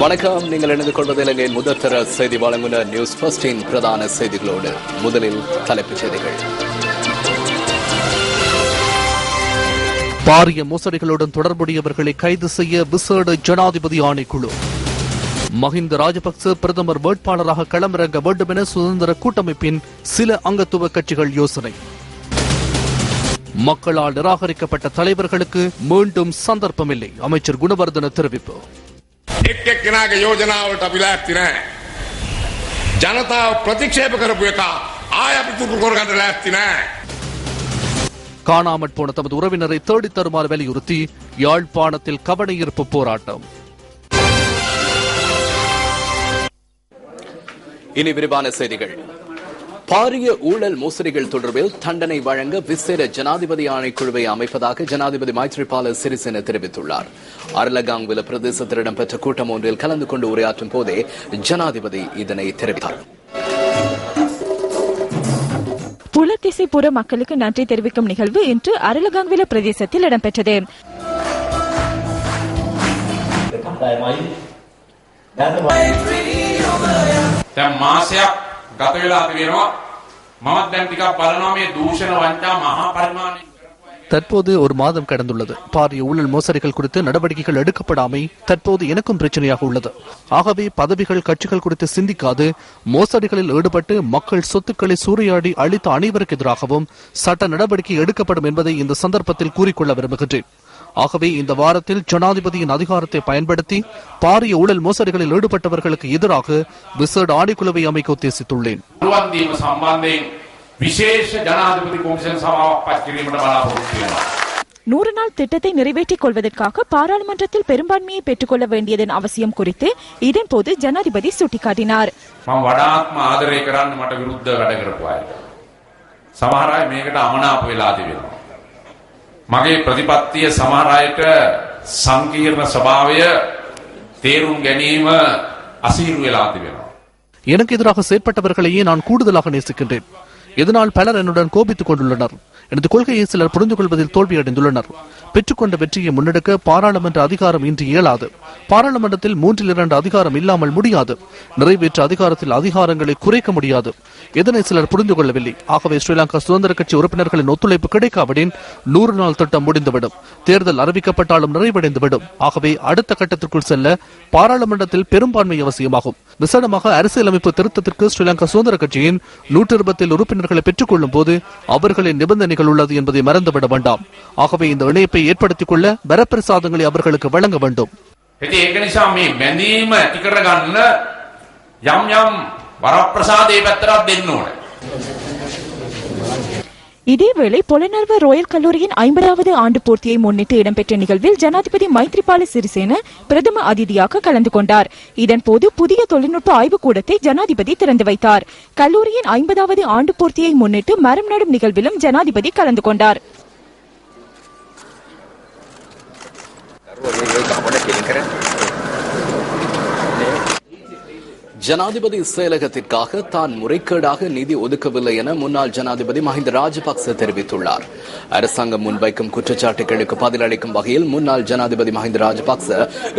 வணக்கம். நீங்கள் இணைந்து கொள்வது இலங்கையின் முதற்தர செய்தி வழங்குனர் நியூஸ் ஃபர்ஸ்டின் பிரதான செய்திகளோடு. முதலில் தலைப்புச் செய்திகள். பாரிய மோசடிகளுடன் தொடர்புடையவர்களை கைது செய்ய விசேட ஜனாதிபதி ஆணைக்குழு. மஹிந்த ராஜபக்ச பிரதமர் வேட்பாளராக களமிறங்க வேண்டும் என சுதந்திர கூட்டமைப்பின் சில அங்கத்துவ கட்சிகள் யோசனை. மக்களால் நிராகரிக்கப்பட்ட தலைவர்களுக்கு மீண்டும் சந்தர்ப்பமில்லை, அமைச்சர் குணவர்தன தெரிவிப்பு. காணாமற் போன தமது உறவினரை தேடித் தருமாறு வலியுறுத்தி யாழ்ப்பாணத்தில் கவனஈர்ப்பு போராட்டம். இனி விரிவான செய்திகள். பாரிய ஊழல் மோசடிகள் தொடர்பில் தண்டனை வழங்க விசேட ஜனாதிபதி ஆணைக்குழுவை அமைப்பதாக ஜனாதிபதி மைத்ரிபால சிறிசேன தெரிவித்துள்ளார். அரலகாங்வில பிரதேசத்தில் இடம்பெற்ற கூட்டம் ஒன்றில் கலந்து கொண்டு உரையாற்றும் போதே ஜனாதிபதி இதனை தெரிவித்தார். புலத்திசைப்புற மக்களுக்கு நன்றி தெரிவிக்கும் நிகழ்வு இன்று அரலகாங்வில பிரதேசத்தில் இடம்பெற்றது. தற்போது ஒரு மாதம் கடந்துள்ளது. பாரிய ஊழல் மோசடிகள் குறித்து நடவடிக்கைகள் எடுக்கப்படாமை தற்போது எனக்கும் பிரச்சனையாக உள்ளது. ஆகவே பதவிகள் கட்சிகள் குறித்து சிந்திக்காது மோசடிகளில் ஈடுபட்டு மக்கள் சொத்துக்களை சூறையாடி அளித்த அனைவருக்கு எதிராகவும் சட்ட நடவடிக்கை எடுக்கப்படும் என்பதை இந்த சந்தர்ப்பத்தில் கூறிக்கொள்ள விரும்புகின்றேன். ஆகவே இந்த வாரத்தில் ஜனாதிபதியின் அதிகாரத்தை பயன்படுத்தி பாரிய ஊழல் மோசடிகளில் ஈடுபட்டவர்களுக்கு எதிராக விசேட ஆணைக்குழுவை அமைக்க உத்தேசித்துள்ளேன். நூறு நாள் திட்டத்தை நிறைவேற்றிக் கொள்வதற்காக பாராளுமன்றத்தில் பெரும்பான்மையை பெற்றுக் கொள்ள வேண்டியதன் அவசியம் குறித்து இதன்போது ஜனாதிபதி சுட்டிக்காட்டினார். මගේ ප්‍රතිපත්තිය සමහර අයට සංකීර්ණ ස්වභාවය තේරුම් ගැනීම අසීරු වෙලා තිබෙනවා. எனக்கு எதிராக செயற்பட்டவர்களையே நான் கூடுதலாக நேசிக்கின்றேன். இதனால் பலர் என்னுடன் கோபித்துக் கொண்டுள்ளனர். எனது கொள்கையை சிலர் புரிந்து கொள்வதில் தோல்வியடைந்துள்ளனர். பெற்றுக்கொண்ட வெற்றியை முன்னெடுக்க பாராளுமன்ற அதிகாரம் இன்று இயலாது. பாராளுமன்றத்தில் 3/2 அதிகாரம் இல்லாமல் முடியாது. நிறைவேற்ற அதிகாரத்தில் அதிகாரங்களை குறைக்க முடியாது. இதனை சிலர் புரிந்து கொள்ளவில்லை. ஆகவே ஸ்ரீலங்கா சுதந்திர கட்சி உறுப்பினர்களின் ஒத்துழைப்பு கிடைக்காவிடின் 100 நாள் திட்டம் முடிந்துவிடும். தேர்தல் அறிவிக்கப்பட்டாலும் நிறைவடைந்துவிடும். ஆகவே அடுத்த கட்டத்திற்குள் செல்ல பாராளுமன்றத்தில் பெரும்பான்மை அவசியமாகும். விசேடமாக அரசியலமைப்பு திருத்தத்திற்கு ஸ்ரீலங்கா சுதந்திர கட்சியின் 127 உறுப்பினர்களை பெற்றுக் கொள்ளும் போது அவர்களின் நிபந்தனைகள் உள்ளது என்பதை மறந்துவிட வேண்டாம். ஆகவே இந்த இணைப்பை ஏற்படுத்திக் கொள்ள வரப்பிரசாதங்களை அவர்களுக்கு வழங்க வேண்டும். இதேவேளை பொலனர்வ ரோயல் கல்லூரியின் 50வது ஆண்டு பூர்த்தியை முன்னிட்டு இடம்பெற்ற நிகழ்வில் ஜனாதிபதி மைத்ரிபால சிறிசேன பிரதம அதிதியாக கலந்து கொண்டார். இதன்போது புதிய தொழில்நுட்ப ஆய்வுக்கூடத்தை ஜனாதிபதி திறந்து வைத்தார். கல்லூரியின் 50வது ஆண்டு பூர்த்தியை முன்னிட்டு மரம் நடும் நிகழ்விலும் ஜனாதிபதி கலந்து கொண்டார். ஜனாதிபதி செயலகத்திற்காக தான் முறைகேடாக நிதி ஒதுக்கவில்லை என முன்னாள் ஜனாதிபதி மஹிந்த ராஜபக்ச தெரிவித்துள்ளார். அரசாங்கம் முன்வைக்கும் குற்றச்சாட்டுகளுக்கு பதிலளிக்கும் வகையில் முன்னாள் ஜனாதிபதி மஹிந்த ராஜபக்ச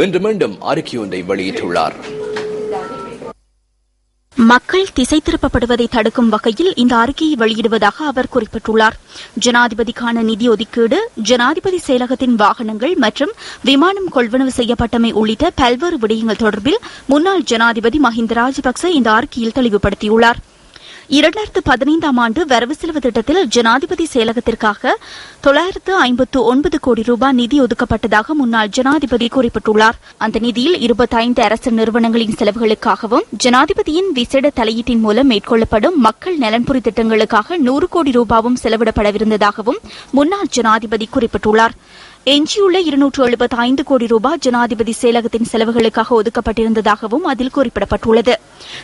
இன்று மீண்டும் அறிக்கையொன்றை வெளியிட்டுள்ளார். மக்கள் திசை திருப்பப்படுவதை தடுக்கும் வகையில் இந்த அறிக்கையை வெளியிடுவதாக அவர் குறிப்பிட்டுள்ளார். ஜனாதிபதிக்கான நிதி ஒதுக்கீடு, ஜனாதிபதி செயலகத்தின் வாகனங்கள் மற்றும் விமானம் கொள்வனவு செய்யப்பட்டமை உள்ளிட்ட பல்வேறு விடயங்கள் தொடர்பில் முன்னாள் ஜனாதிபதி மஹிந்த ராஜபக்ச இந்த அறிக்கையில் தெளிவுபடுத்தியுள்ளார். 2015 ஆண்டு வரவு செலவு திட்டத்தில் ஜனாதிபதி செயலகத்திற்காக 959 கோடி ரூபாய் நிதி ஒதுக்கப்பட்டதாக முன்னாள் ஜனாதிபதி குறிப்பிட்டுள்ளார். அந்த நிதியில் 25 அரசு நிறுவனங்களின் செலவுகளுக்காகவும் ஜனாதிபதியின் விசேட தலையீட்டின் மூலம் மேற்கொள்ளப்படும் மக்கள் நலன்புரி திட்டங்களுக்காக 100 கோடி ரூபாவும் செலவிடப்படவிருந்ததாகவும் முன்னாள் ஜனாதிபதி குறிப்பிட்டுள்ளார். எஞ்சியுள்ள 275 கோடி ரூபாய் ஜனாதிபதி செயலகத்தின் செலவுகளுக்காக ஒதுக்கப்பட்டிருந்ததாகவும் அதில் குறிப்பிடப்பட்டுள்ளது.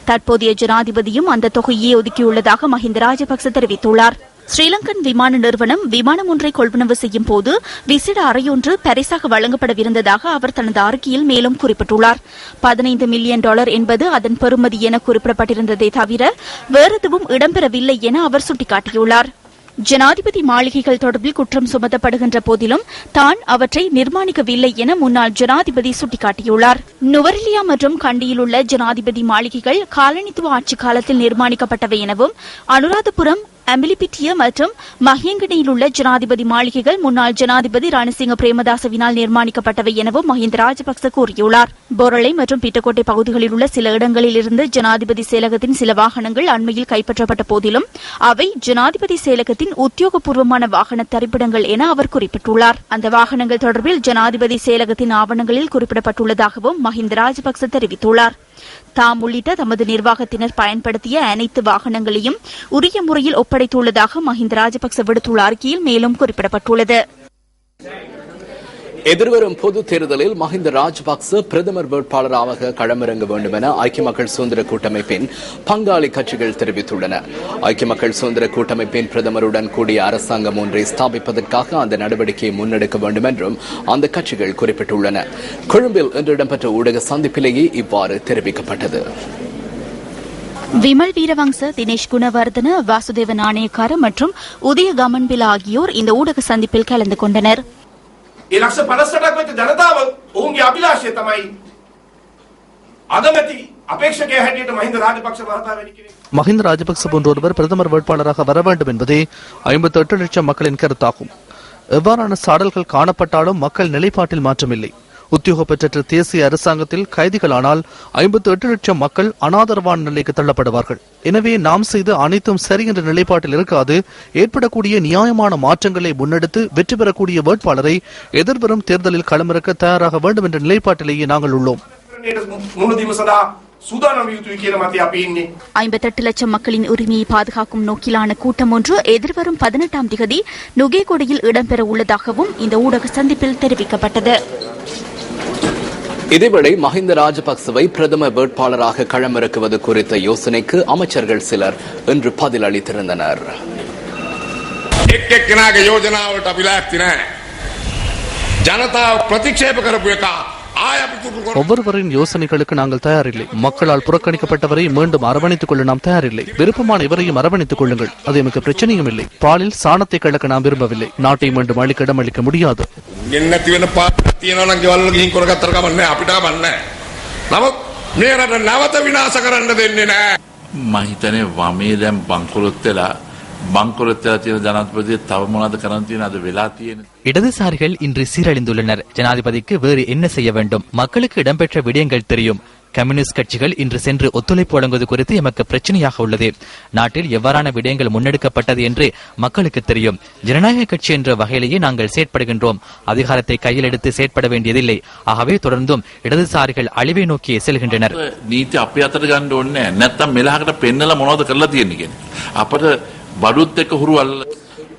தற்போதைய ஜனாதிபதியும் அந்த தொகையை ஒதுக்கியுள்ளதாக மஹிந்த ராஜபக்ச தெரிவித்துள்ளார். ஸ்ரீலங்கன் விமான நிறுவனம் விமானம் ஒன்றை கொள்வனவு செய்யும் போது விசேட அறையொன்று பரிசாக வழங்கப்படவிருந்ததாக அவர் தனது அறிக்கையில் மேலும் குறிப்பிட்டுள்ளார். $15 மில்லியன் என்பது அதன் பெறுமதி என குறிப்பிடப்பட்டிருந்ததை தவிர வேறெதுவும் இடம்பெறவில்லை என அவர் சுட்டிக்காட்டியுள்ளார். ஜனாதிபதி மாளிகைகள் தொடர்பில் குற்றம் சுமத்தப்படுகின்ற போதிலும் தான் அவற்றை நிர்மாணிக்கவில்லை என முன்னாள் ஜனாதிபதி சுட்டிக்காட்டியுள்ளார். நுவரெலியா மற்றும் கண்டியில் உள்ள ஜனாதிபதி மாளிகைகள் காலனித்துவ ஆட்சி காலத்தில் நிர்மாணிக்கப்பட்டவை எனவும், அனுராதபுரம், அம்பிலிபிட்டிய மற்றும் மஹியங்கனியில் உள்ள ஜனாதிபதி மாளிகைகள் முன்னாள் ஜனாதிபதி ரணசிங்க பிரேமதாசவினால் நிர்மாணிக்கப்பட்டவை எனவும் மஹிந்த ராஜபக்ச கூறியுள்ளார். பொரளை மற்றும் பிட்டக்கோட்டை பகுதிகளில் உள்ள சில இடங்களில் இருந்து ஜனாதிபதி செயலகத்தின் சில வாகனங்கள் அண்மையில் கைப்பற்றப்பட்ட போதிலும் அவை ஜனாதிபதி செயலகத்தின் உத்தியோகபூர்வமான வாகன தரிப்பிடங்கள் என அவர் குறிப்பிட்டுள்ளார். அந்த வாகனங்கள் தொடர்பில் ஜனாதிபதி செயலகத்தின் ஆவணங்களில் குறிப்பிடப்பட்டுள்ளதாகவும் மஹிந்த ராஜபக்ச தெரிவித்துள்ளார். தாம் உள்ளிட்ட தமது நிர்வாகத்தினர் பயன்படுத்திய அனைத்து வாகனங்களையும் உரிய முறையில் ஒப்படைத்துள்ளதாக மஹிந்த ராஜபக்ச விடுத்துள்ள அறிக்கையில் மேலும் குறிப்பிடப்பட்டுள்ளது. எதிர்வரும் பொது தேர்தலில் மஹிந்த ராஜபக்ச பிரதமர் வேட்பாளராக களமிறங்க வேண்டும் என ஐக்கிய மக்கள் சுதந்திர கூட்டமைப்பின் பங்காளி கட்சிகள் தெரிவித்துள்ளன. ஐக்கிய மக்கள் சுதந்திர கூட்டமைப்பின் பிரதமருடன் கூடிய அரசாங்கம் ஒன்றை ஸ்தாபிப்பதற்காக அந்த நடவடிக்கையை முன்னெடுக்க வேண்டும் என்றும் அந்த கட்சிகள் குறிப்பிட்டுள்ளன. கொழும்பில் இன்று இடம்பெற்ற ஊடக சந்திப்பிலேயே இவ்வாறு தெரிவிக்கப்பட்டது. விமல் வீரவங்ச, தினேஷ் குணவர்தன, வாசுதேவ நாணயக்கார மற்றும் உதய கமன்பில ஆகியோர் இந்த ஊடக சந்திப்பில் கலந்து கொண்டனர். ඒ ලක්ෂ 58ක් වෙච්ච ජනතාව ඔවුන්ගේ අභිලාෂය තමයි අගමැති අපේක්ෂකයා හැටියට මහින්ද රාජපක්ෂ මහතා වෙන්න කෙනෙක්. மஹிந்த ராஜபக்ச போன்ற ஒருவர் பிரதமர் வேட்பாளராக வர வேண்டும் என்பதே 58 லட்சம் மக்களின் கருத்தாகும். எவ்வாறான சாடல்கள் காணப்பட்டாலும் மக்கள் நிலைப்பாட்டில் மாற்றமில்லை. உத்தியோக பெற்ற தேசிய அரசாங்கத்தில் கைதிகளானால் 58 லட்சம் மக்கள் அனாதரவான நிலைக்கு தள்ளப்படுவார்கள். எனவே நாம் செய்த அனைத்தும் சரி என்ற நிலைப்பாட்டில் இருக்காது. ஏற்படக்கூடிய நியாயமான மாற்றங்களை முன்னெடுத்து வெற்றி பெறக்கூடிய வேட்பாளரை எதிர்வரும் தேர்தலில் களமிறக்க தயாராக வேண்டும் என்ற நிலைப்பாட்டிலேயே நாங்கள் உள்ளோம். 58 லட்சம் மக்களின் உரிமையை பாதுகாக்கும் நோக்கிலான கூட்டம் ஒன்று எதிர்வரும் 18ஆம் திகதி நுகேகொடையில் இடம்பெற உள்ளதாகவும் இந்த ஊடக சந்திப்பில் தெரிவிக்கப்பட்டது. இதேவேளை மஹிந்த ராஜபக்சவை பிரதமர் வேட்பாளராக களமிறக்குவது குறித்த யோசனைக்கு அமைச்சர்கள் சிலர் இன்று பதில் அளித்திருந்தனர். ஒவ்வொருவரின் யோசனைகளுக்கு நாங்கள் தயாரில்லை. மக்களால் புறக்கணிக்கப்பட்டவரை மீண்டும் அரவணைத்துக் கொள்ள நாம் தயாரில்லை. விருப்பமான இவரையும் அரவணைத்துக் கொள்ளுங்கள், அது எமக்கு பிரச்சனையும் இல்லை. பாலில் சாணத்தை கலக்க நாம் விரும்பவில்லை. நாட்டை மீண்டும் அளிக்க இடமளிக்க முடியாது. இடதுசாரிகள் இன்று சீரழிந்துள்ளனர். ஜனாதிபதிக்கு வேறு என்ன செய்ய வேண்டும்? மக்களுக்கு இடம்பெற்ற விடயங்கள் தெரியும். கம்யூனிஸ்ட் கட்சிகள் இன்று சென்று ஒத்துழைப்பு வழங்குவது குறித்து எமக்கு பிரச்சனையாக உள்ளது. நாட்டில் எவ்வாறான விடயங்கள் முன்னெடுக்கப்பட்டது என்று மக்களுக்கு தெரியும். ஜனநாயக கட்சி என்ற வகையிலேயே நாங்கள் செயற்படுகின்றோம். அதிகாரத்தை கையில் எடுத்து செயற்பட வேண்டியதில்லை. ஆகவே தொடர்ந்தும் இடதுசாரிகள் அழிவை நோக்கி செல்கின்றனர். நீதி அப்படி அத்தர் ගන්න ඕනේ නැත්තම් මෙලහකට පෙන්නලා මොනවද කරලා තියෙන්නේ කියන්නේ. අපිට බඩුත් එක්ක හුරු අල්ල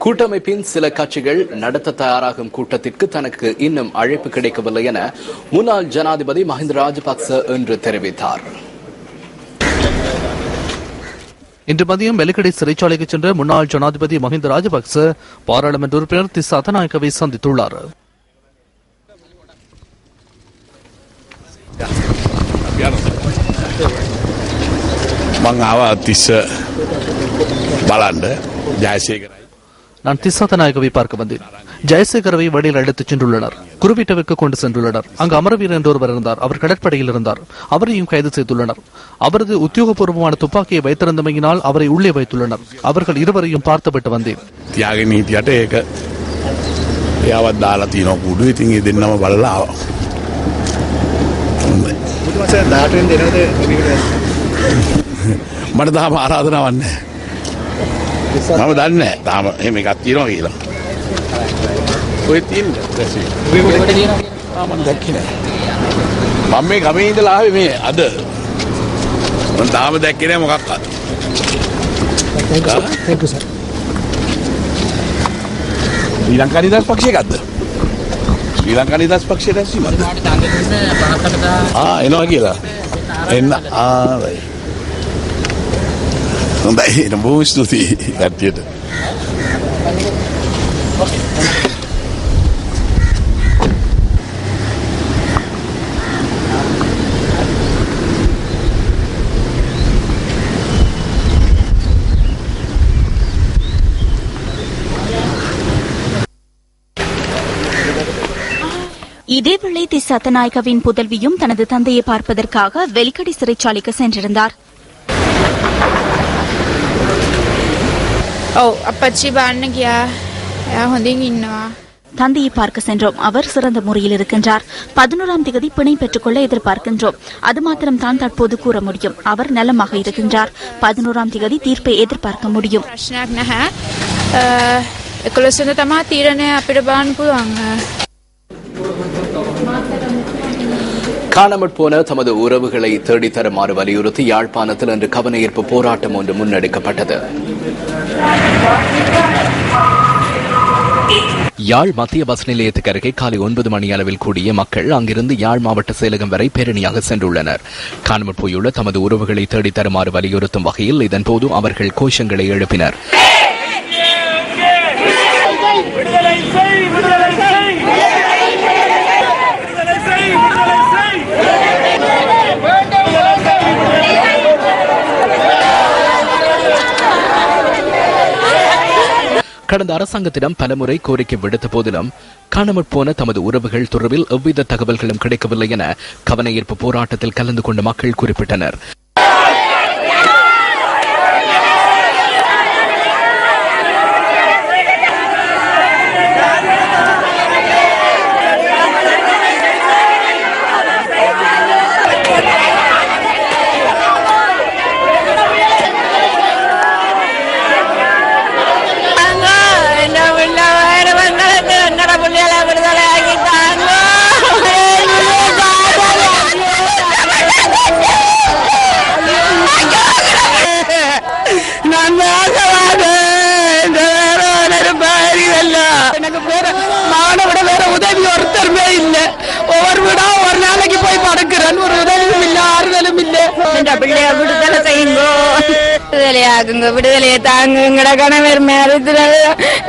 கூட்டமைப்பின் சில கட்சிகள் நடத்த தயாராகும் கூட்டத்திற்கு தனக்கு இன்னும் அழைப்பு கிடைக்கவில்லை என முன்னாள் ஜனாதிபதி மஹிந்த ராஜபக்ச என்று தெரிவித்தார். இன்று மதியம் வெலிக்கடை சிறைச்சாலைக்கு சென்ற முன்னாள் ஜனாதிபதி மஹிந்த ராஜபக்ச பாராளுமன்ற உறுப்பினர் திஸ்ஸா அத்தநாயக்கவை சந்தித்துள்ளார். நான் திசாதநாயகவை பார்க்க வந்தேன். ஜெயசேகரவை வழியில் அழைத்துச் சென்றுள்ளனர். குருவிட்டவிற்கு கொண்டு சென்றுள்ளனர். அங்கு அமரவீரர் என்று ஒருவர் இருந்தார். அவர் கடற்படையில் இருந்தார். அவரையும் கைது செய்துள்ளனர். அவரது உத்தியோகபூர்வமான துப்பாக்கியை வைத்திருந்தமையினால் அவரை உள்ளே வைத்துள்ளனர். அவர்கள் இருவரையும் பார்த்துவிட்டு வந்தேன். මට ආරාධනාවක් නැහැ. මම දන්නේ නැහැ. තාම එහෙම එකක් තියෙනවා කියලා. ඔය තියෙන්නේ. මම දැක්කේ නැහැ. මම මේ ගමේ ඉඳලා ආවේ මේ අද. මම තාම දැක්කේ නැහැ මොකක්වත්. Thank you sir. ශ්‍රී ලංකා නිදහස් පක්ෂය එකක්ද? ශ්‍රී ලංකා නිදහස් පක්ෂය දැස්වීමක්ද? එනවා කියලා. එන්න right. හොඳයි බොහොම ස්තුතියි කට්ටියට. இதேவேளை திஸ் சத்தநாயகவின் புதல்வியும் தனது தந்தையை பார்ப்பதற்காக வெலிக்கடை சிறைச்சாலைக்கு சென்றிருந்தார். தந்தையை பார்க்க சென்றோம். அவர் சிறந்த முறையில் இருக்கின்றார். 11ஆம் தேதி பிணை பெற்றுக்கொள்ள எதிர்பார்க்கின்றோம். அது மாத்திரம்தான் தற்போது கூற முடியும். அவர் நலமாக இருக்கின்றார். 11ஆம் தேதி தீர்ப்பை எதிர்பார்க்க முடியும். காணாமற் போன தமது உறவுகளை தேடித் தருமாறு வலியுறுத்தி யாழ்ப்பாணத்தில் இன்று கவனஈர்ப்பு போராட்டம் ஒன்று முன்னெடுக்கப்பட்டது. யாழ் மத்திய பஸ் நிலையத்துக்கு அருகே காலை 9 மணி அளவில் கூடிய மக்கள் அங்கிருந்து யாழ் மாவட்ட செயலகம் வரை பேரணியாக சென்றுள்ளனர். காணாமற் போயுள்ள தமது உறவுகளை தேடித் தருமாறு வலியுறுத்தும் வகையில் இதன்போது அவர்கள் கோஷங்களை எழுப்பினர். கடந்த அரசாங்கத்திடம் பலமுறை கோரிக்கை விடுத்த போதிலும் காணாமற் போன தமது உறவுகள் தொடர்பில் எவ்வித தகவல்களும் கிடைக்கவில்லை என கவனஈர்ப்பு போராட்டத்தில் கலந்து கொண்ட மக்கள் குறிப்பிட்டனர். உதவி ஒருத்தருமே இல்ல. ஒவ்வொரு வீடா ஒரு நாளைக்கு போய் படுக்கிறேன். ஒரு உதவியும் இல்ல, ஆறுதலும் இல்ல. பிள்ளைய விடுதலை செய்யுங்கோ, விடுதலையாகுங்க, விடுதலையை தாங்குங்கட. கணவர் மேரத்துல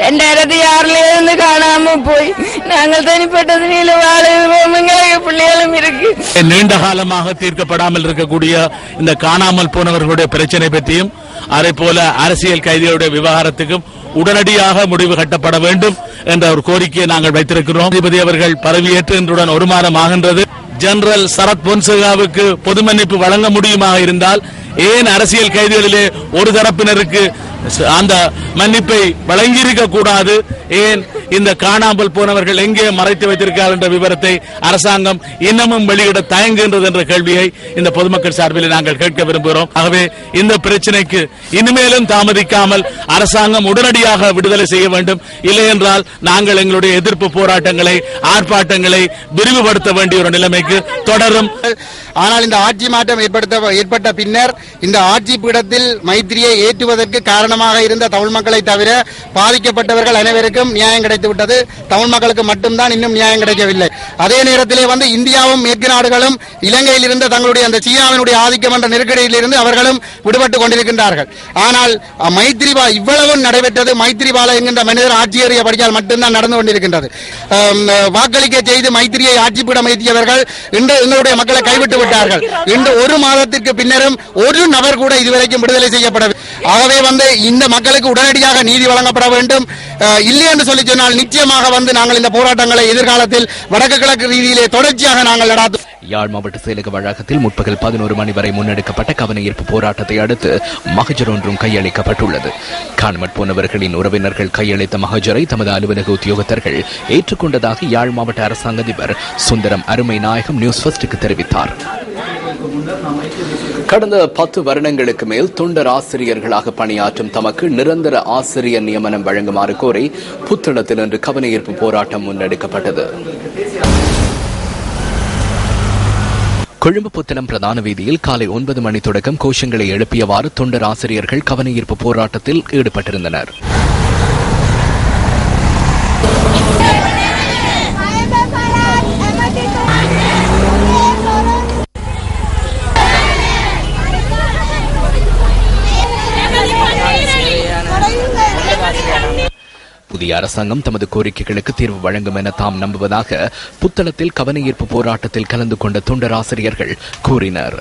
2006 இருந்து காணாம போய் நாங்கள் தனிப்பட்டது நீல வாழும் பிள்ளைகளும் இருக்கு. நீண்ட காலமாக தீர்க்கப்படாமல் இருக்கக்கூடிய இந்த காணாமல் போனவர்களுடைய பிரச்சனை பற்றியும் அதே போல அரசியல் கைதிகளுடைய விவகாரத்துக்கும் உடனடியாக முடிவு கட்டப்பட வேண்டும் என்ற ஒரு கோரிக்கையை நாங்கள் வைத்திருக்கிறோம். நீதிபதி அவர்கள் பதவியேற்று இன்றுடன் 1 மாதம் ஆகின்றது. ஜெனரல் சரத் பொன்சேகாவுக்கு பொது மன்னிப்பு வழங்க முடியுமாக இருந்தால் ஏன் அரசியல் கைதிகளிலே ஒரு தரப்பினருக்கு அந்த மன்னிப்பை வழங்கியிருக்க கூடாது? ஏன் இந்த காணாமல் போனவர்கள் எங்கே மறைத்து வைத்திருக்கிறார்கள் என்ற விவரத்தை அரசாங்கம் இன்னமும் வெளியிட தயங்குகின்றது என்ற கேள்வியை இந்த பொதுமக்கள் சார்பில் நாங்கள் கேட்க விரும்புகிறோம். ஆகவே இந்த பிரச்சனைக்கு இனிமேலும் தாமதிக்காமல் அரசாங்கம் உடனடியாக விடுதலை செய்ய வேண்டும். இல்லை என்றால் நாங்கள் எங்களுடைய எதிர்ப்பு போராட்டங்களை, ஆர்ப்பாட்டங்களை விரிவுபடுத்த வேண்டிய ஒரு நிலைமைக்கு தொடரும். ஆனால் இந்த ஆட்சி மாற்றம் ஏற்பட்ட பின்னர் இந்த ஆட்சி பீடத்தில் மைத்திரியை ஏற்றுவதற்கு காரணமாக இருந்த தமிழ் மக்களை தவிர பாதிக்கப்பட்டவர்கள் அனைவருக்கும் நியாயம் கிடைத்துவிட்டது. தமிழ் மக்களுக்கு மட்டும்தான் இன்னும் நியாயம் கிடைக்கவில்லை. அதே நேரத்திலே இந்தியாவும் மேற்கு நாடுகளும் இலங்கையில் இருந்த தங்களுடைய அந்த சீனாவினுடைய ஆதிக்கம் என்ற நெருக்கடியில் இருந்து அவர்களும் விடுபட்டுக் கொண்டிருக்கின்றார்கள். ஆனால் மைத்திரிபால இவ்வளவு நடைபெற்றது மைத்திரிபால என்கின்ற மனிதர் ஆட்சியேறிய படியால் மட்டும்தான் நடந்து கொண்டிருக்கின்றது. வாக்களிக்க செய்து மைத்திரியை ஆட்சி பீடம் ஏற்றியவர்கள் இன்று எங்களுடைய மக்களை கைவிட்டு விட்டார்கள். இன்று 1 மாதத்திற்கு பின்னரும் ஒரு நபர் கூட இதுவரைக்கும் விடுதலை செய்யப்படவில்லை. ஆகவே இந்த மக்களுக்கு உடனடியாக நீதி வழங்கப்பட வேண்டும். இல்லை என்று சொல்லி சொன்னால் நிச்சயமாக நாங்கள் இந்த போராட்டங்களை எதிர்காலத்தில் வடக்கு கிழக்கு ரீதியிலே தொடர்ச்சியாக நாங்கள் நடாத்துவோம். யாழ் மாவட்ட செயலக வளாகத்தில் முற்பகல் 11 மணி வரை முன்னெடுக்கப்பட்ட கவனஈர்ப்பு போராட்டத்தை அடுத்து மகஜர் ஒன்றும் கையளிக்கப்பட்டுள்ளது. காணாமற் போனவர்களின் உறவினர்கள் கையளித்த மகஜரை தமது அலுவலக உத்தியோகத்தர்கள் ஏற்றுக்கொண்டதாக யாழ் மாவட்ட அரசாங்க அதிபர் சுந்தரம் அருமை நாயகம் நியூஸ் ஃபர்ஸ்டுக்கு தெரிவித்தார். கடந்த 10 வருடங்களுக்கு மேல் தொண்டர் ஆசிரியர்களாக பணியாற்றும் தமக்கு நிரந்தர ஆசிரியர் நியமனம் வழங்குமாறு கோரி புத்தளத்தில் இன்று கவனஈர்ப்பு போராட்டம் முன்னெடுக்கப்பட்டது. கொழும்பு புத்தளம் பிரதான வீதியில் காலை 9 மணி தொடக்கம் கோஷங்களை எழுப்பியவாறு தொண்டர் ஆசிரியர்கள் கவனஈர்ப்பு போராட்டத்தில் ஈடுபட்டிருந்தனர். புதிய அரசாங்கம் தமது கோரிக்கைகளுக்கு தீர்வு வழங்கும் என தாம் நம்புவதாக புத்தளத்தில் கவனஈர்ப்பு போராட்டத்தில் கலந்து கொண்ட தொண்டர் ஆசிரியர்கள் கூறினர்.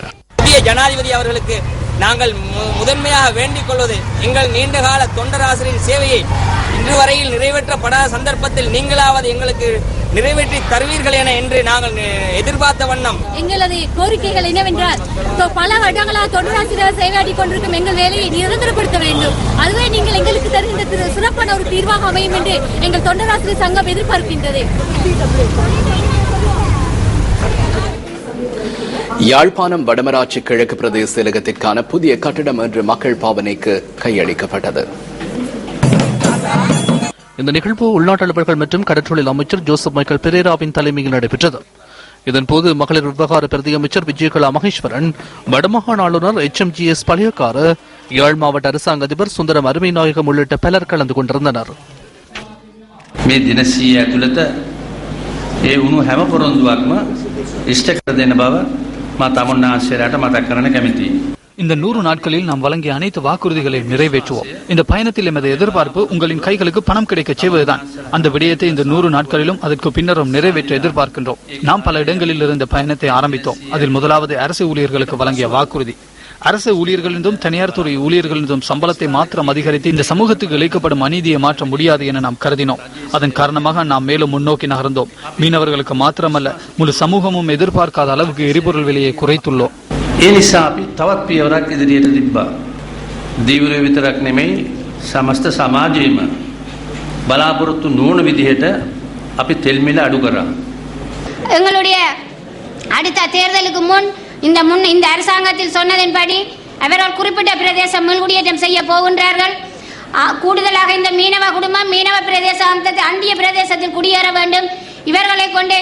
ஜனாதிபதி அவர்களுக்கு நாங்கள் முதன்மையாக வேண்டிக் கொள்வது, எங்கள் நீண்டகால தொண்டர் ஆசிரியரின் சேவையை இன்று வரையில் நிறைவேற்றப்படாத சந்தர்ப்பத்தில் நீங்களாவது எங்களுக்கு நிறைவேற்றி தருவீர்கள் என்று நாங்கள் எதிர்பார்த்த வண்ணம் எங்களது கோரிக்கைகள் என்னவென்றால் பல வருடங்களாக தொண்டராசிரியர் சேவையாற்றிக் கொண்டிருக்கும் எங்கள் வேலையை நிரந்தரப்படுத்த வேண்டும். அதுவே நீங்கள் எங்களுக்கு தருகின்ற சிறப்பான ஒரு தீர்வாக அமையும் என்று எங்கள் தொண்டராசிரியர் சங்கம் எதிர்பார்க்கின்றது. யாழ்ப்பாணம் வடமராட்சி கிழக்கு பிரதேச செயலகத்திற்கான புதிய கட்டிடம் இன்று மக்கள் பாவனைக்கு கையளிக்கப்பட்டது. இந்த நிகழ்வு உள்நாட்டு அலுவலர்கள் மற்றும் கடற்றொழில் அமைச்சர் ஜோசப் மைக்கேல் பெரேராவின் தலைமையில் நடைபெற்றது. இதன்போது மகளிர் விவகார பிரதி அமைச்சர் விஜயகலா மகேஸ்வரன், வடமாகாண ஆளுநர் HMGS பழையக்கார, யாழ் மாவட்ட அரசாங்க அதிபர் சுந்தரம் அருமைநாயகம் உள்ளிட்ட பலர் கலந்து கொண்டிருந்தனர். මේ දිනසීය ඇතුළත ඒ වුණු හැම පොරොන්දුවක්ම ඉෂ්ට කර දෙන බව මා තමුන්නාන්සේලාට මතක් කරන්න කැමැතියි. இந்த 100 நாட்களில் நாம் வழங்கிய அனைத்து வாக்குறுதிகளையும் நிறைவேற்றுவோம். இந்த பயணத்தில் எமது எதிர்பார்ப்பு உங்களின் கைகளுக்கு பணம் கிடைக்க செய்வதுதான். அந்த விடயத்தை இந்த 100 நாட்களிலும் அதற்கு பின்னரும் நிறைவேற்ற எதிர்பார்க்கின்றோம். நாம் பல இடங்களில் இருந்த பயணத்தை ஆரம்பித்தோம். அதில் முதலாவது அரசு ஊழியர்களுக்கு வழங்கிய வாக்குறுதி. அரசு ஊழியர்களிருந்தும் தனியார் துறை ஊழியர்களிருந்தும் சம்பளத்தை மாத்திரம் அதிகரித்து இந்த சமூகத்துக்கு இழைக்கப்படும் அநீதியை மாற்ற முடியாது என நாம் கருதினோம். அதன் காரணமாக நாம் மேலும் முன்னோக்கி நகர்ந்தோம். மீனவர்களுக்கு மாத்திரமல்ல, முழு சமூகமும் எதிர்பார்க்காத அளவுக்கு எரிபொருள் விலையை குறைத்துள்ளோம். ඒ නිසා අපි තවත් පියවරක් ඉදිරියට තිබ්බා. දීවරය විතරක් නෙමෙයි සමස්ත සමාජයේම බලාපොරොත්තු නොවන විදිහට අපි තෙල් මිල අඩු කරා. எங்களுடைய அடுத்த தேர்தலுக்கு முன் இந்த அரசாங்கத்தில் சொன்னதன்படி அவர்கள் குறிப்பிட்ட பிரதேசம் மீள்குடியேற்றம் செய்ய போகின்றார்கள். கூடுதலாக இந்த மீனவ குடும்பம் மீனவ பிரதேசத்தை அண்டிய பிரதேசத்தில் குடியேற வேண்டும். இவர்களை கொண்டு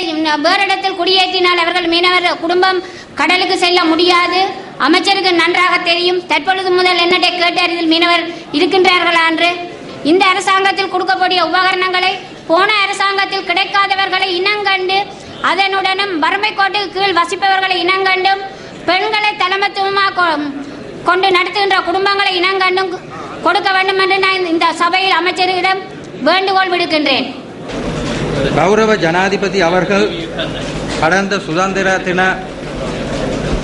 வேறு இடத்தில் குடியேற்றினால் அவர்கள் மீனவர் குடும்பம் கடலுக்கு செல்ல முடியாது. அமைச்சருக்கு நன்றாக தெரியும். தற்பொழுது முதல் என்னட்டை கேட்டறிதல் மீனவர் இருக்கின்றார்களா என்று. இந்த அரசாங்கத்தில் கொடுக்கக்கூடிய உபகரணங்களை போன அரசாங்கத்தில் கிடைக்காதவர்களை இனங்கண்டு, அதனுடனும் வறுமை கோட்டுக்கு கீழ் வசிப்பவர்களை இனங்கண்டும், பெண்களை தலைமத்துவமாக கொண்டு நடத்துகின்ற குடும்பங்களை இனங்கண்டும் கொடுக்க வேண்டும் என்று நான் இந்த சபையில் அமைச்சரிடம் வேண்டுகோள் விடுக்கின்றேன். கௌரவ ஜனாதிபதி அவர்கள் கடந்த சுதந்திர தின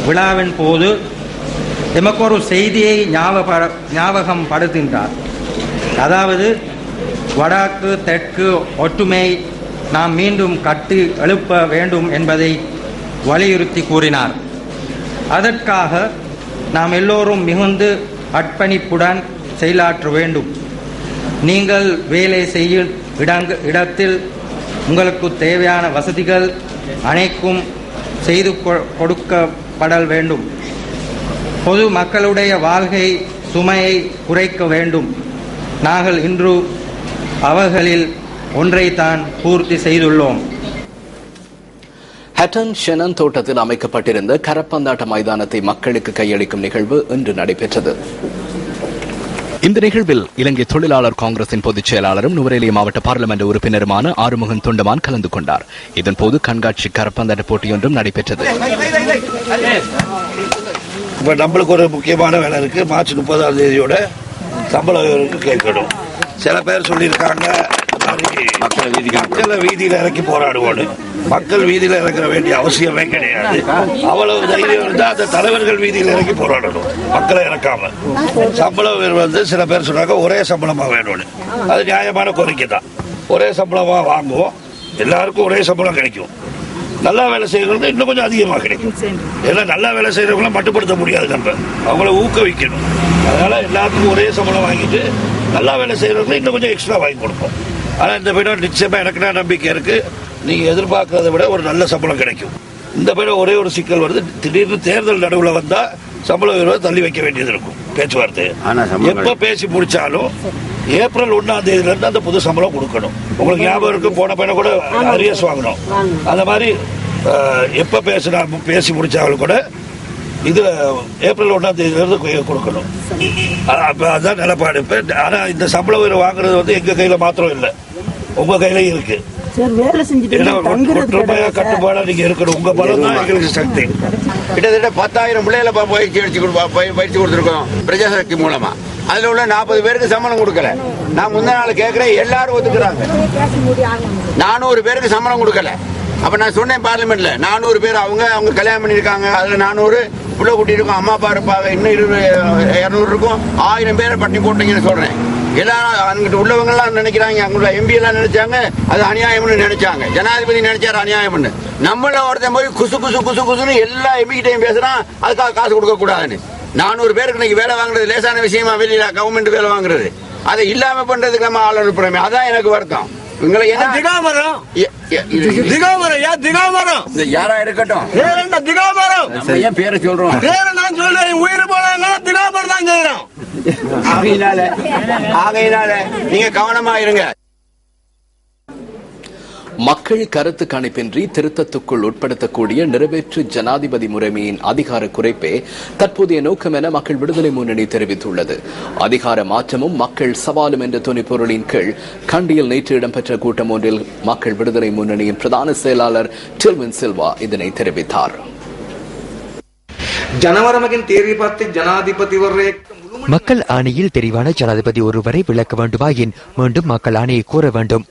விழாவின் போது எமக்கு ஒரு செய்தியை ஞாபகம் படுத்துகின்றார். அதாவது வடக்கு தெற்கு ஒற்றுமை நாம் மீண்டும் கட்டி எழுப்ப வேண்டும் என்பதை வலியுறுத்தி கூறினார். அதற்காக நாம் எல்லோரும் மிகுந்து அர்ப்பணிப்புடன் செயலாற்ற வேண்டும். நீங்கள் வேலை செய்யும் இடத்தில் உங்களுக்கு தேவையான வசதிகள் அனைத்தும் செய்து கொடுக்கப்பட வேண்டும். பொது மக்களுடைய வாழ்க்கை சுமையை குறைக்க வேண்டும். நாங்கள் இன்று அவர்களில் ஒன்றைத்தான் பூர்த்தி செய்துள்ளோம். ஹட்டன் ஷெனன் தோட்டத்தில் அமைக்கப்பட்டிருந்த கரப்பந்தாட்ட மைதானத்தை மக்களுக்கு கையளிக்கும் நிகழ்வு இன்று நடைபெற்றது. இந்த நிகழ்வில் இலங்கை தொழிலாளர் காங்கிரசின் பொதுச் செயலாளரும் நுவரெலியா மாவட்ட பாராளுமன்ற உறுப்பினருமான ஆறுமுகன் தொண்டமான் கலந்து கொண்டார். இதன்போது கண்காட்சி கரப்பந்தாட்ட போட்டியொன்றும் நடைபெற்றது. இப்ப நம்மளுக்கு ஒரு முக்கியமான வேலை இருக்கு. மார்ச் 30ஆம் தேதியோட சம்பளம் கேட்கணும். சில பேர் சொல்லியிருக்காங்க மக்கள் வீதியில இறக்கி போராடுவோம். மக்கள் வீதியில இறக்க வேண்டிய அவசியமே கிடையாது. அவ்வளவு தைரியம் இருந்தா அந்த தலைவர்கள் வீதியில இறக்கி போராடணும், மக்களை இறக்காம. சம்பளம் சில பேர் சொன்னாங்க ஒரே சம்பளமா வேணும்னு. அது நியாயமான கோரிக்கை தான். ஒரே சம்பளமா வாங்குவோம், எல்லாருக்கும் ஒரே சம்பளம் கிடைக்கும். நல்லா வேலை செய்யறது இன்னும் கொஞ்சம் அதிகமாக கிடைக்கும். ஏன்னா நல்லா வேலை செய்யறவங்கள மட்டுப்படுத்த முடியாது, நம்ம அவங்கள ஊக்குவிக்கணும். அதனால எல்லாத்துக்கும் ஒரே சம்பளம் வாங்கிட்டு நல்லா வேலை செய்யறவங்க இன்னும் கொஞ்சம் எக்ஸ்ட்ரா வாங்கி கொடுப்போம். ஆனா இந்த பையன் நிச்சயமா எனக்கு நம்பிக்கை இருக்கு, நீங்க எதிர்பார்க்கறதை விட ஒரு நல்ல சம்பளம் கிடைக்கும். இந்த பையன் ஒரே ஒரு சிக்கல் வருது, திடீர்னு தேர்தல் நடுவில் வந்தா சம்பள உயர்வை தள்ளி வைக்க வேண்டியது இருக்கும். பேச்சுவார்த்தை எப்ப பேசி முடிச்சாலும் ஏப்ரல் 1ஆம் தேதியில இருந்து அந்த புது சம்பளம் கொடுக்கணும். உங்களுக்கு ஞாபகம் இருக்கு, போன பையனை கூட அரியர்ஸ் வாங்கணும். அந்த மாதிரி எப்ப பேசி முடிச்சாலும் கூட இது ஏப்ரல் 1ஆம் தேதியில இருந்து கொடுக்கணும். அதான் நிலப்பாடு. ஆனா இந்த சம்பள உயர்வு வாங்குறது எங்க கையில மாத்திரம் இல்லை, உங்க கையிலயும் இருக்கு. கட்டுப்பாடா நீங்க இருக்கணும். உங்க பலம் தான் எங்களுக்கு சக்தி. கிட்டத்தட்ட 10,000 பிள்ளைகளை பயிற்சி கொடுத்துருக்கோம் பிரஜாசக்தி மூலமா. அதுல உள்ள 40 பேருக்கு சம்பளம் கொடுக்கல. நான் முந்தின நாள் கேட்கிறேன், எல்லாரும் ஒத்துக்கிறாங்க. 400 பேருக்கு சம்பளம் கொடுக்கல. அப்ப நான் சொன்னேன் பார்லிமெண்ட்ல, 400 பேர் அவங்க கல்யாணம் பண்ணிருக்காங்க. அதுல 400 புள்ள குட்டி இருக்கும், அம்மா அப்பா இருப்பாங்க, இன்னும் 200 இருக்கும். 1000 பேரை பட்டி போட்டீங்கன்னு சொல்றேன். எல்லாரும் அங்கிட்டு உள்ளவங்க எல்லாம் நினைக்கிறாங்க, அங்குள்ள எம்பி எல்லாம் நினைச்சாங்க அது அநியாயம்னு நினைச்சாங்க. ஜனாதிபதி நினைச்சாரு அநியாயம்னு. நம்மள ஒருத்தன் போய் குசுன்னு எல்லா எம்பிக்கிட்டையும் பேசுறான், அதுக்காக காசு கொடுக்க கூடாதுன்னு. 400 பேருக்கு இன்னைக்கு வேலை வாங்குறது லேசான விஷயமா? வெளியில கவர்மெண்ட் வேலை வாங்குறது அதை இல்லாம பண்றதுக்கு நம்ம ஆள் அனுப்புறோமே, அதான் எனக்கு வருத்தம். யாரா இருக்கட்டும், ஏன் பேரை சொல்றோம்? உயிர் போல ஆகையினால நீங்க கவனமா இருங்க. மக்கள் கருத்து கணிப்பின்றி திருத்தத்துக்குள் உட்படுத்தக்கூடிய நிறைவேற்று ஜனாதிபதி முறைமையின் அதிகார குறைப்பே தற்போதைய நோக்கம் என மக்கள் விடுதலை முன்னணி தெரிவித்துள்ளது. அதிகார மாற்றமும் மக்கள் சவாலும் என்ற துணைப்பொருளின் கீழ் கண்டியில் நேற்று இடம்பெற்ற கூட்டம் ஒன்றில் மக்கள் விடுதலை முன்னணியின் பிரதான செயலாளர் டில்வின் சில்வா இதனை தெரிவித்தார். மக்கள் ஆணையில் தெரிவான ஜனாதிபதி ஒருவரை விளக்க வேண்டுமாயின் மீண்டும் மக்கள் ஆணையை கோர வேண்டும்.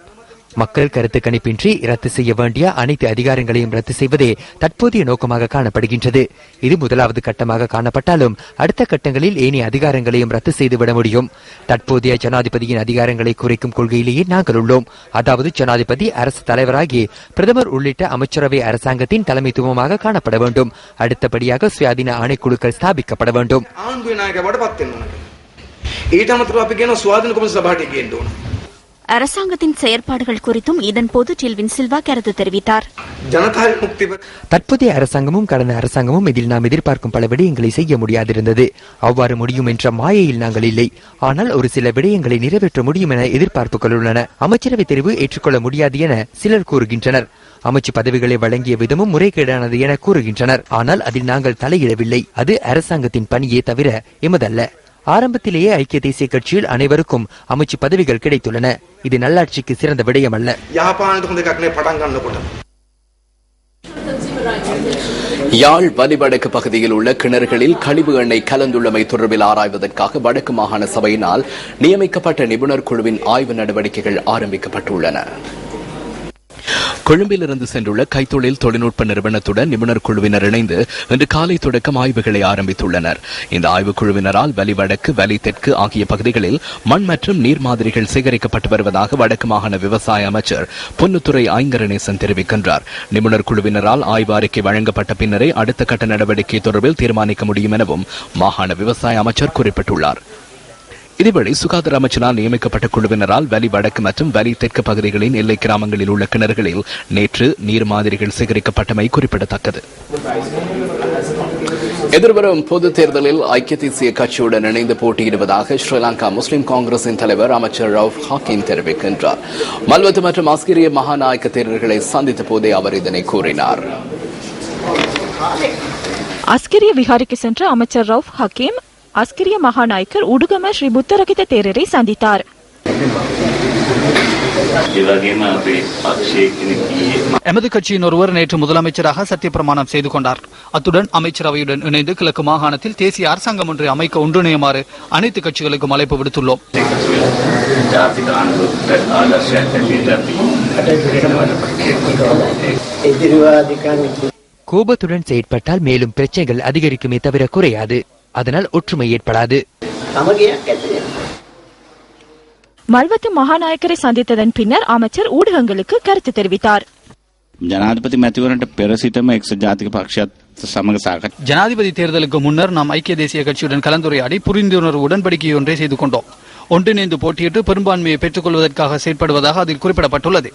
மக்கள் கருத்து கணிப்பின்றி ரத்து செய்ய வேண்டிய அனைத்து அதிகாரங்களையும் ரத்து செய்வதே தற்போதைய நோக்கமாக காணப்படுகின்றது. இது முதலாவது கட்டமாக காணப்பட்டாலும் அடுத்த கட்டங்களில் ஏனைய அதிகாரங்களையும் ரத்து செய்துவிட முடியும். தற்போதைய ஜனாதிபதியின் அதிகாரங்களை குறைக்கும் கொள்கையிலேயே நாங்கள் உள்ளோம். அதாவது ஜனாதிபதி அரசு தலைவராகி பிரதமர் உள்ளிட்ட அமைச்சரவை அரசாங்கத்தின் தலைமைத்துவமாக காணப்பட வேண்டும். அடுத்தபடியாக சுயாதீன ஆணைக்குழுக்கள் ஸ்தாபிக்கப்பட வேண்டும். அரசாங்கத்தின் செயற்பாடுகள் குறித்தும் இதன்போது டில்வின் சில்வா கருத்து தெரிவித்தார். தற்போதைய அரசாங்கமும் கடந்த அரசாங்கமும் இதில் நாம் எதிர்பார்க்கும் பல விடயங்களை செய்ய முடியாதிருந்தது. அவ்வாறு முடியும் என்ற மாயையில் நாங்கள் இல்லை. ஆனால் ஒரு சில விடயங்களை நிறைவேற்ற முடியும் என எதிர்பார்ப்புகள் உள்ளன. அமைச்சரவை தெரிவு ஏற்றுக்கொள்ள முடியாது என சிலர் கூறுகின்றனர். அமைச்சு பதவிகளை வழங்கிய விதமும் முறைகேடானது என கூறுகின்றனர். ஆனால் அதில் நாங்கள் தலையிடவில்லை. அது அரசாங்கத்தின் பணியே தவிர எமதல்ல. ஆரம்பத்திலேயே ஐக்கிய தேசிய கட்சியில் அனைவருக்கும் அமைச்சு பதவிகள் கிடைத்துள்ளன. இது நல்லாட்சிக்கு சிறந்த விடயம் அல்ல. யாழ் வலிவடக்கு பகுதியில் உள்ள கிணறுகளில் கழிவு எண்ணெய் கலந்துள்ளமை தொடர்பில் ஆராய்வதற்காக வடக்கு மாகாண சபையினால் நியமிக்கப்பட்ட நிபுணர் குழுவின் ஆய்வு நடவடிக்கைகள் ஆரம்பிக்கப்பட்டுள்ளன. கொழும்பிலிருந்து சென்றுள்ள கைத்தொழில் தொழில்நுட்ப நிறுவனத்துடன் நிபுணர் குழுவினர் இணைந்து இன்று காலை தொடக்கம் ஆய்வுகளை ஆரம்பித்துள்ளனர். இந்த ஆய்வுக் குழுவினரால் வலிவடக்கு, வலி தெற்கு ஆகிய பகுதிகளில் மண் மற்றும் நீர் மாதிரிகள் சேகரிக்கப்பட்டு வருவதாக வடக்கு மாகாண விவசாய அமைச்சர் பொன்னுத்துறை ஐங்கரநேசன் தெரிவிக்கின்றார். நிபுணர் குழுவினரால் ஆய்வு அறிக்கை வழங்கப்பட்ட பின்னரே அடுத்த கட்ட நடவடிக்கை தொடர்பில் தீர்மானிக்க முடியும் எனவும் மாகாண விவசாய அமைச்சர் குறிப்பிட்டுள்ளார். இதேவேளை சுகாதார அமைச்சரால் நியமிக்கப்பட்ட குழுவினரால் வலி வடக்கு மற்றும் வலி தெற்கு பகுதிகளின் எல்லை கிராமங்களில் உள்ள கிணறுகளில் நேற்று நீர் மாதிரிகள் சேகரிக்கப்பட்டமை குறிப்பிடத்தக்கது. எதிர்வரும் பொது தேர்தலில் ஐக்கிய தேசிய கட்சியுடன் இணைந்து போட்டியிடுவதாக ஸ்ரீலங்கா முஸ்லிம் காங்கிரசின் தலைவர் அமைச்சர் ரவுஃப் ஹக்கீம் தெரிவிக்கின்றார். மல்வத்து மற்றும் அஸ்கிரிய மகாநாயக்க தேர்தல்களை சந்தித்த போதே அவர் இதனை கூறினார். அஸ்கிரிய விஹாரிக்கு சென்ற அமைச்சர் ரவுஃப் ஹக்கீம் அஸ்கிரிய மகாநாயக்கர் உடுகம ஸ்ரீ புத்தரகித தேரரை சந்தித்தார். எமது கட்சியின் ஒருவர் நேற்று முதலமைச்சராக சத்திய பிரமாணம் செய்து கொண்டார். அத்துடன் அமைச்சரவையுடன் இணைந்து கிழக்கு மாகாணத்தில் தேசிய அரசாங்கம் ஒன்றை அமைக்க ஒன்றிணையுமாறு அனைத்து கட்சிகளுக்கும் அழைப்பு விடுத்துள்ளோம். கோபத்துடன் செயற்பட்டால் மேலும் பிரச்சனைகள் அதிகரிக்குமே தவிர குறையாது. அதனால் ஒற்றுமை ஏற்படாது. மல்வத்து மகாநாயக்கரை சந்தித்ததன் பின்னர் அமைச்சர் ஊடகங்களுக்கு கருத்து தெரிவித்தார். ஜனாதிபதி මැතිවරණට පෙර සිටම එක්සත් ජාතික පක්ෂයත් සමග සාකච්ඡා. ஜனாதிபதி தேர்தலுக்கு முன்னர் நாம் ஐக்கிய தேசிய கட்சியுடன் கலந்துரையாடி புரிந்துணர்வு உடன்படிக்கை ஒன்றை செய்து கொண்டோம். ஒன்றிணைந்து போட்டியிட்டு பெரும்பான்மையை பெற்றுக் கொள்வதற்காக செயற்படுவதாக அதில் குறிப்பிடப்பட்டுள்ளது.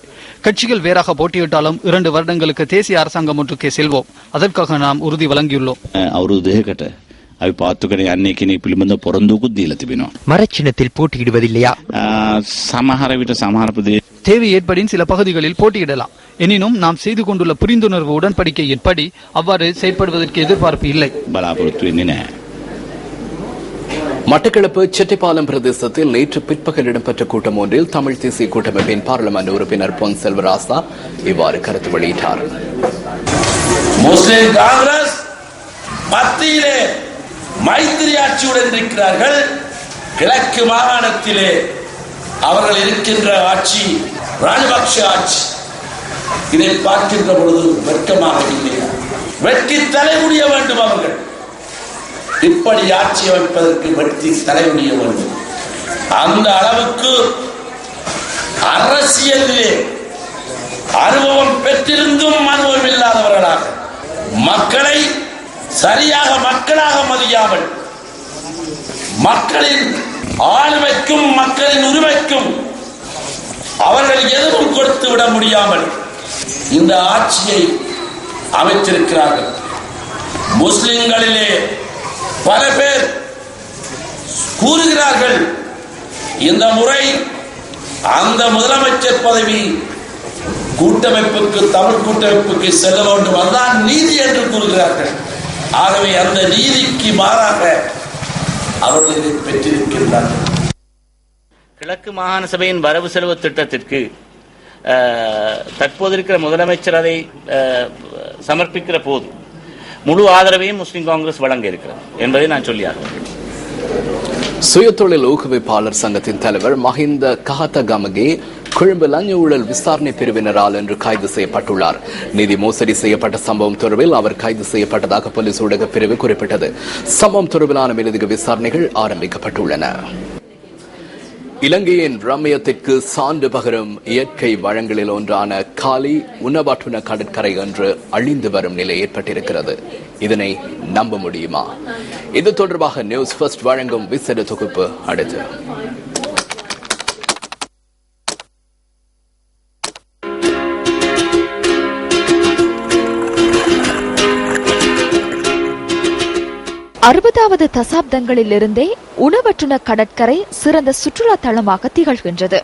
கட்சிகள் வேறாக போட்டியிட்டாலும் 2 வருடங்களுக்கு தேசிய அரசாங்கம் ஒன்றுக்கே செல்வோம். அதற்காக நாம் உறுதி வழங்கியுள்ளோம். අවුරුදු දෙකකට අපි පාත්තු කරගෙන යන්නේ කියන පිළිබඳ පොරොන්දුකුත් දීලා තිබෙනවා. மரச்சின்னத்தில் போட்டியிடுவதில்லையா? සමහර විට සමහර ප්‍රදේශ தேவை ஏற்படின் சில பகுதிகளில் போட்டியிடலாம். எனினும் நாம் செய்து கொண்டுள்ள புரிந்துணர்வு உடன்படிக்கையின்படி அவ்வாறு செயற்படுவதற்கு எதிர்பார்ப்பு இல்லை. බලාපොරොත්තු වෙන්නේ නැහැ. மட்டக்களப்பு செட்டிப்பாலம் பிரதேசத்தில் நேற்று பிற்பகல் இடம்பெற்ற கூட்டம் ஒன்றில் தமிழ் தேசிய கூட்டமைப்பின் பார்லிமென்ட் உறுப்பினர் பொன் செல்வராசா இவ்வாறு கருத்து வெளியிட்டார். முஸ்லிம் காங்கிரஸ் மத்தியிலே மைத்திரி ஆட்சியுடன் இருக்கிறார்கள். கிழக்கு மாகாணத்திலே அவர்கள் இருக்கின்ற ஆட்சி ராஜபக்ஷ ஆட்சி. இதை பார்க்கின்ற பொழுது வெட்கமாக இல்லையா? வெட்கி தலைமுடிய வேண்டும். அவர்கள் இப்படி ஆட்சி அமைப்பதற்கு வெட்கி தலைமுடிய வேண்டும். அந்த அளவுக்கு அரசியலிலே அனுபவம் பெற்றிருந்தும் அனுபவம் இல்லாதவர்களாக மக்களை சரியாக மக்களாக மதியாமல் மக்களின் ஆளுமைக்கும் மக்களின் உரிமைக்கும் அவர்கள் எதுவும் கொடுத்து விட முடியாமல் இந்த ஆட்சியை அமைத்திருக்கிறார்கள். முஸ்லிம்களிலே பல பேர் கூறுகிறார்கள், இந்த முறை அந்த முதலமைச்சர் பதவி கூட்டமைப்புக்கு, தமிழ் கூட்டமைப்புக்கு செல்ல வேண்டும், அதுதான் நீதி என்று கூறுகிறார்கள். ஆகவே அந்த நீதிக்கு மாறாக அவர்கள் இதை பெற்றிருக்கின்றார்கள். கிழக்கு மாகாண சபையின் வரவு செலவு திட்டத்திற்கு தற்போது இருக்கிற முதலமைச்சர் அதை சமர்ப்பிக்கிற போது முழு ஆதரவையும் முஸ்லிம் காங்கிரஸ் வழங்க இருக்கிறது என்பதை நான் சொல்லியாகிறேன். சுயதொழில் ஊக்குவிப்பாளர் சங்கத்தின் தலைவர் மஹிந்த கஹதகமகே கொழும்பு லஞ்ச ஊழல் விசாரணை பிரிவினரால் இன்று கைது செய்யப்பட்டுள்ளார். நிதி மோசடி செய்யப்பட்ட சம்பவம் தொடர்பில் அவர் கைது செய்யப்பட்டதாக போலீஸ் ஊடக பிரிவு குறிப்பிட்டது. சம்பவம் தொடர்பிலான மேலதிக விசாரணைகள் ஆரம்பிக்கப்பட்டுள்ளன. இலங்கையின் ரம்மியத்திற்கு சான்று பகரும் இயற்கை வளங்களில் ஒன்றான காலி உணவாற்றுன கடற்கரை என்று அழிந்து வரும் நிலை ஏற்பட்டிருக்கிறது. இதனை நம்ப முடியுமா? இது தொடர்பாக நியூஸ் ஃபர்ஸ்ட் வழங்கும் விசேட தொகுப்பு அடுத்து. அறுபதாவது தசாப்தங்களிலிருந்தே உணவற்றுன கடற்கரை சிறந்த சுற்றுலா தளமாக திகழ்கின்றது.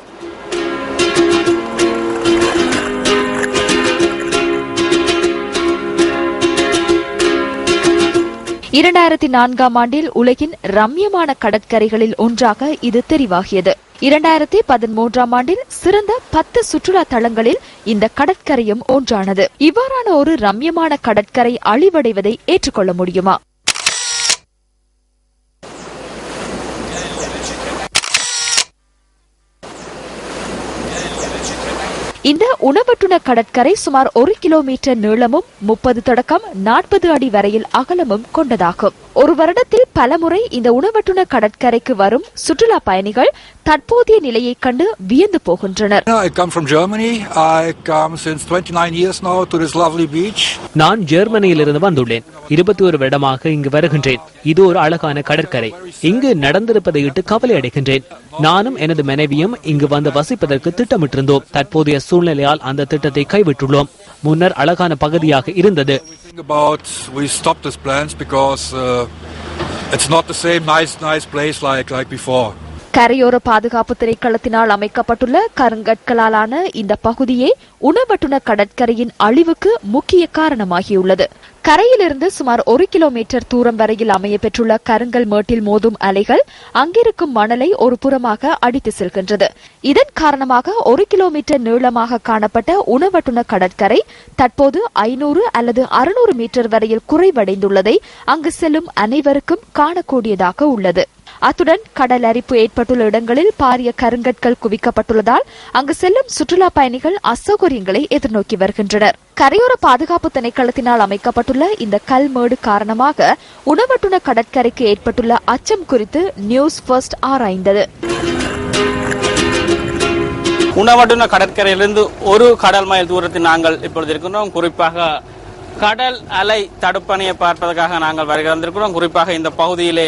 ஆண்டில் உலகின் ரம்யமான கடற்கரைகளில் ஒன்றாக இது தெரிவாகியது. 2013 ஆண்டில் சிறந்த 10 சுற்றுலா தளங்களில் இந்த கடற்கரையும் ஒன்றானது. இவ்வாறான ஒரு ரம்யமான கடற்கரை அழிவடைவதை ஏற்றுக்கொள்ள முடியுமா? இந்த உணவற்றுன கடற்கரை சுமார் 1 கிலோமீட்டர் நீளமும் 30 தொடக்கம் 40 அடி வரையில் அகலமும் கொண்டதாகும். ஒரு வருடத்தில் பலமுறை இந்த உணவற்றுன கடற்கரைக்கு வரும் சுற்றுலா பயணிகள் தற்போதைய நிலையை கண்டு வியந்து போகின்றனர். நான் ஜெர்மனியிலிருந்து வந்துள்ளேன். 21 வருடமாக இங்கு வருகின்றேன். இது ஒரு அழகான கடற்கரை. இங்கு நடந்திருப்பதை இட்டு கவலை அடைகின்றேன். நானும் எனது மனைவியும் இங்கு வந்து வசிப்பதற்கு திட்டமிட்டிருந்தோம். தற்போதைய சூழ்நிலையால் அந்த திட்டத்தை கைவிட்டுள்ளோம். முன்னர் அழகான பகுதியாக இருந்தது. கரையோர பாதுகாப்பு திணைக்களத்தினால் அமைக்கப்பட்டுள்ள கருங்கற்களாலான இந்த பகுதியே உணவற்றுன கடற்கரையின் அழிவுக்கு முக்கிய காரணமாகியுள்ளது. கரையிலிருந்து சுமார் 1 கிலோமீட்டர் தூரம் வரையில் அமைய பெற்றுள்ள கருங்கல் மேட்டில் மோதும் அலைகள் அங்கிருக்கும் மணலை ஒரு புறமாக அடித்து செல்கின்றது. இதன் காரணமாக 1 கிலோமீட்டர் நீளமாக காணப்பட்ட உணவற்றுன கடற்கரை தற்போது 500 அல்லது 600 மீட்டர் வரையில் குறைவடைந்துள்ளதை அங்கு செல்லும் அனைவருக்கும் காணக்கூடியதாக உள்ளது. அத்துடன் கடல் அரிப்பு ஏற்பட்டுள்ள இடங்களில் பாரிய கருங்கற்கள் குவிக்கப்பட்டுள்ளதால் அங்கு செல்லும் சுற்றுலா பயணிகள் அசௌகரியங்களை எதிர்நோக்கி வருகின்றனர். கரையோர பாதுகாப்பு திணைக்களத்தினால் அமைக்கப்பட்டுள்ள இந்த கல்மேடு காரணமாக உணவற்றுன கடற்கரைக்கு ஏற்பட்டுள்ள அச்சம் குறித்து நியூஸ் ஃபர்ஸ்ட் ஆராய்ந்தது. உணவற்றுன கடற்கரையிலிருந்து ஒரு கடல் மைல் தூரத்தில் நாங்கள் இப்பொழுது இருக்கின்றோம். குறிப்பாக கடல் அலை தடுப்பணையை பார்ப்பதற்காக நாங்கள் வருகை வந்திருக்கிறோம். குறிப்பாக இந்த பகுதியிலே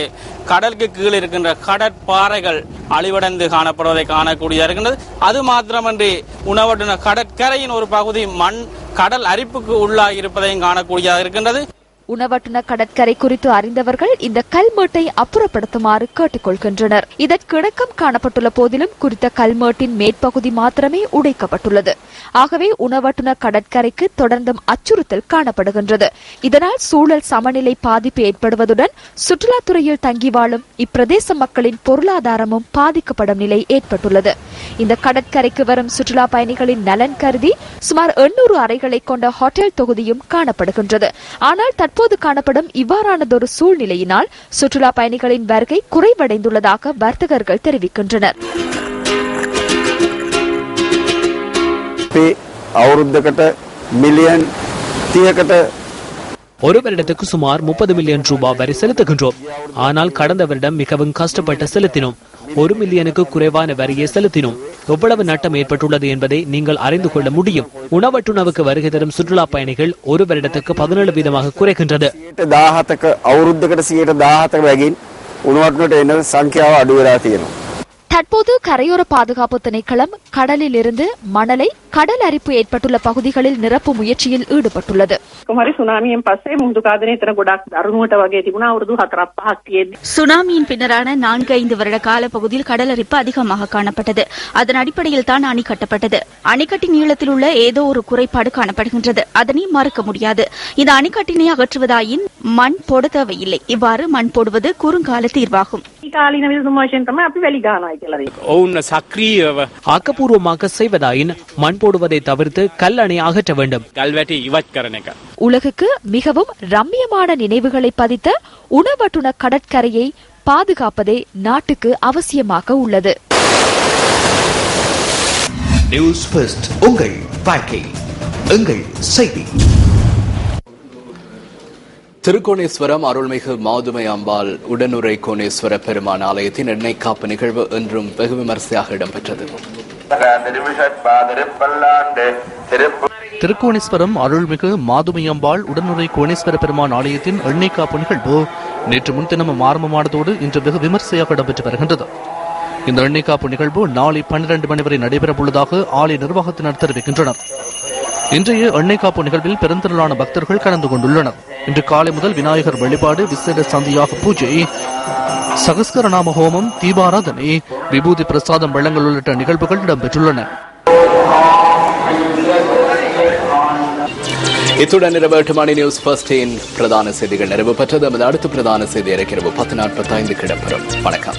கடலுக்கு கீழ் இருக்கின்ற கடற்பாறைகள் அழிவடைந்து காணப்படுவதை காணக்கூடியதாக இருக்கின்றது. அது மாத்திரமன்றி உணவற்றுன கடற்கரையின் ஒரு பகுதி மண் கடல் அரிப்புக்கு உள்ளாகி இருப்பதையும் காணக்கூடியதாக இருக்கின்றது. உணவற்றுன கடற்கரை குறித்து அறிந்தவர்கள் இந்த கல்மேட்டை அப்புறப்படுத்துமாறு கேட்டுக்கொள்கின்றனர். இதற்கு இணக்கம் காணப்பட்டுள்ள போதிலும் குறித்த கல்மேட்டின் மேற்பகுதி மாத்திரமே உடைக்கப்பட்டுள்ளது. ஆகவே உணவற்றுன கடற்கரைக்கு தொடர்ந்தும் அச்சுறுத்தல் காணப்படுகின்றது. இதனால் சூழல் சமநிலை பாதிப்பு ஏற்படுவதுடன் சுற்றுலாத்துறையில் தங்கி வாழும் இப்பிரதேச மக்களின் பொருளாதாரமும் பாதிக்கப்படும் நிலை ஏற்பட்டுள்ளது. இந்த கடற்கரைக்கு வரும் சுற்றுலா பயணிகளின் நலன் கருதி சுமார் 800 அறைகளை கொண்ட ஹோட்டல் தொகுதியும் காணப்படுகின்றது. ஆனால் தற்போது காணப்படும் இவ்வாறானதொரு சூழ்நிலையினால் சுற்றுலா பயணிகளின் வருகை குறைவடைந்துள்ளதாக வர்த்தகர்கள் தெரிவிக்கின்றனர். අවුරුද්දකට මිලියන් 30කට ஒரு வருடத்துக்கு சுமார் 30 மில்லியன் ரூபாய் வரை செலுத்துகின்றோம். ஆனால் கடந்த வருடம் மிகவும் கஷ்டப்பட்டு செலுத்தினோம். 1 மில்லியனுக்கு குறைவான வரியை செலுத்தினோம். எவ்வளவு நட்டம் ஏற்பட்டுள்ளது என்பதை நீங்கள் அறிந்து கொள்ள முடியும். உணவட்டுணவுக்கு வருகை தரும் சுற்றுலா பயணிகள் ஒரு வருடத்துக்கு 17 வீதமாக குறைகின்றது. தற்போது கரையோர பாதுகாப்பு திணைக்களம் கடலில் இருந்து மணலை கடல் அரிப்பு ஏற்பட்டுள்ள பகுதிகளில் நிரப்பும் முயற்சியில் ஈடுபட்டுள்ளது. சுனாமியின் பின்னரான 4-5 வருட கால பகுதியில் கடல் அரிப்பு அதிகமாக காணப்பட்டது. அதன் அடிப்படையில் தான் அணை கட்டப்பட்டது. அணைக்கட்டின் நீளத்தில் உள்ள ஏதோ ஒரு குறைபாடு காணப்படுகின்றது. அதனை மறுக்க முடியாது. இந்த அணைக்கட்டினை அகற்றுவதாயின் மண் போட தேவையில்லை. இவ்வாறு மண் போடுவது குறுங்கால தீர்வாகும். ஆக்கப்பூர்வமாக செய்வதாயின் மண் போடுவதை தவிர்த்து கல் அணை அகற்ற வேண்டும். உலகுக்கு மிகவும் ரம்மியமான நினைவுகளை பதித்த உணவட்டுண கடற்கரையை பாதுகாப்பதே நாட்டுக்கு அவசியமாக உள்ளது. நியூஸ் ஃபர்ஸ்ட், உங்கள் வாழ்க்கை, எங்கள் செய்தி. திருக்கோணேஸ்வரம் அருள்மிகு மாதுமை அம்பாள் உடனுரை கோணேஸ்வர பெருமான் ஆலயத்தின் எண்ணெய் காப்பு நிகழ்வு இன்றும் வெகு விமர்சையாக இடம்பெற்றது. திருக்கோணேஸ்வரம் அருள்மிகு மாதுமை அம்பாள் உடனுரை கோணேஸ்வர பெருமான் ஆலயத்தின் எண்ணெய் காப்பு நிகழ்வு நேற்று முன்தினமும் ஆரம்பமானதோடு இன்று வெகு விமர்சையாக இடம்பெற்று வருகின்றது. இந்த எண்ணெய் காப்பு நிகழ்வு நாளை 12 மணி வரை நடைபெறவுள்ளதாக ஆலய நிர்வாகத்தினர் தெரிவிக்கின்றனர். இன்றைய எண்ணெய் காப்பு நிகழ்வில் பெருந்திரளான பக்தர்கள் கலந்து கொண்டுள்ளனர். இன்று காலை முதல் விநாயகர் வழிபாடு, விசேட சந்தியாக பூஜை, சகஸ்கரநாம ஹோமம், தீபாராதனை, விபூதி பிரசாதம் வழங்கல் உள்ளிட்ட நிகழ்வுகள் இடம்பெற்றுள்ளன. இத்துடன் இரவு 8 மணி நியூஸ் ஃபர்ஸ்டின் பிரதான செய்திகள் நிறைவு பெற்றது. நமது அடுத்த பிரதான செய்தி இரவு 10:45 இடம்பெறும். வணக்கம்.